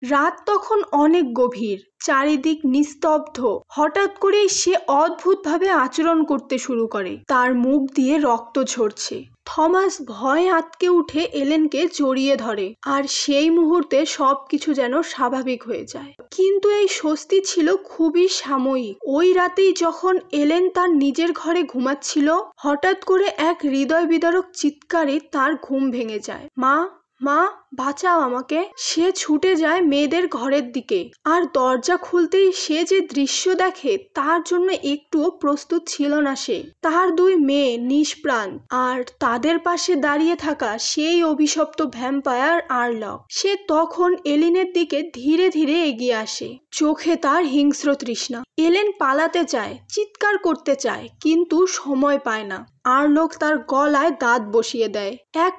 রাত তখন অনেক গভীর, চারিদিক নিস্তব্ধ। হঠাৎ করেই সে অদ্ভুতভাবে আচরণ করতে শুরু করে। তার মুখ দিয়ে রক্ত ঝরছে। থমাস ভয়ে আঁতকে উঠে এলেনকে জড়িয়ে ধরে, আর সেই মুহূর্তে সবকিছু যেন স্বাভাবিক হয়ে যায়। কিন্তু এই স্বস্তি ছিল খুবই সাময়িক। ওই রাতেই যখন এলেন তার নিজের ঘরে ঘুমাচ্ছিল, হঠাৎ করে এক হৃদয় বিদারক চিৎকারে তার ঘুম ভেঙে যায়। মা, মা, বাঁচাও আমাকে। সে ছুটে যায় মেয়েদের ঘরের দিকে, আর দরজা খুলতেই সে যে দৃশ্য দেখে তার জন্য একটুও প্রস্তুত ছিল না সে। তার দুই মেয়ে নিষ্প্রাণ, আর তাদের পাশে দাঁড়িয়ে থাকা সেই অভিশপ্ত ভ্যাম্পায়ার আর্লক। সে তখন এলিনের দিকে ধীরে ধীরে এগিয়ে আসে, চোখে তার হিংস্র তৃষ্ণা। এলেন পালাতে চায়, চিৎকার করতে চায়, কিন্তু সময় পায় না। আর্লক তার গলায় দাঁত বসিয়ে দেয়, এক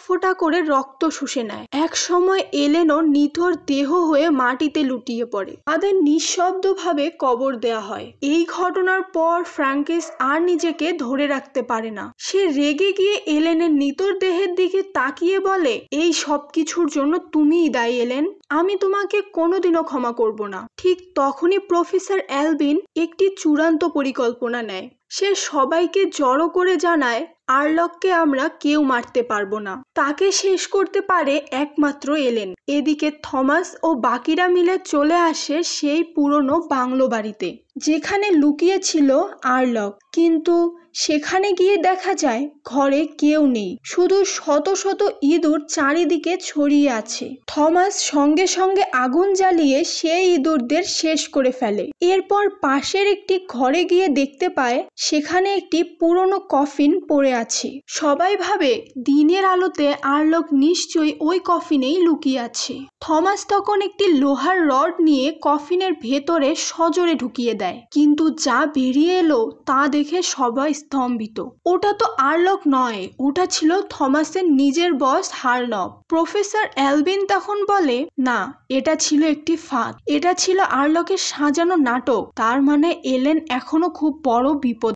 ফোঁটা করে রক্ত শুষে নেয়। এক সময় এলেনও নিথর দেহ হয়ে মাটিতে লুটিয়ে পড়ে। তাদের নিঃশব্দভাবে কবর দেয়া হয়। এই ঘটনার পর ফ্র্যাঙ্কিস আর নিজেকে ধরে রাখতে পারে না। সে রেগে গিয়ে এলেনের নিথর দেহের দিকে তাকিয়ে বলে, এই সব কিছুর জন্য তুমিই দায়ী এলেন। আমি তোমাকে কোনোদিনও ক্ষমা করব না। ঠিক তখনই প্রফেসর অ্যালবিন একটি চূড়ান্ত পরিকল্পনা নেয়। সে সবাইকে জড়ো করে জানায়, আর্লককে আমরা কেউ মারতে পারবো না, তাকে শেষ করতে পারে একমাত্র এলেন। এদিকে থমাস ও বাকিরা মিলে চলে আসে সেই পুরনো বাংলো বাড়িতে যেখানে লুকিয়ে ছিল আর্লক। কিন্তু সেখানে গিয়ে দেখা যায় ঘরে কেউ নেই, শুধু শত শত ইঁদুর চারিদিকে ছড়িয়ে আছে। থমাস সঙ্গে সঙ্গে আগুন জ্বালিয়ে সেই ইঁদুরদের শেষ করে ফেলে। এরপর পাশের একটি ঘরে গিয়ে দেখতে পায় সেখানে একটি পুরনো কফিন পড়ে আছে। সবাই ভাবে দিনের আলোতে আর্লক নিশ্চয়ই ওই কফিনেই লুকিয়ে আছে। থমাস তখন একটি লোহার রড নিয়ে কফিনের ভেতরে সজোরে ঢুকিয়ে দেয়, কিন্তু যা বেরিয়ে এলো তা দেখে সবাই স্তম্ভিত। ওটা তো আর্লক নয়, ওটা ছিল থমাসের নিজের বস হার্লক। প্রফেসর অ্যালবিন তখন বলে, না, এটা ছিল একটি ফাঁদ, এটা ছিল আর্লকের সাজানো নাটক। তার মানে এলেন এখনো খুব বড় বিপদ।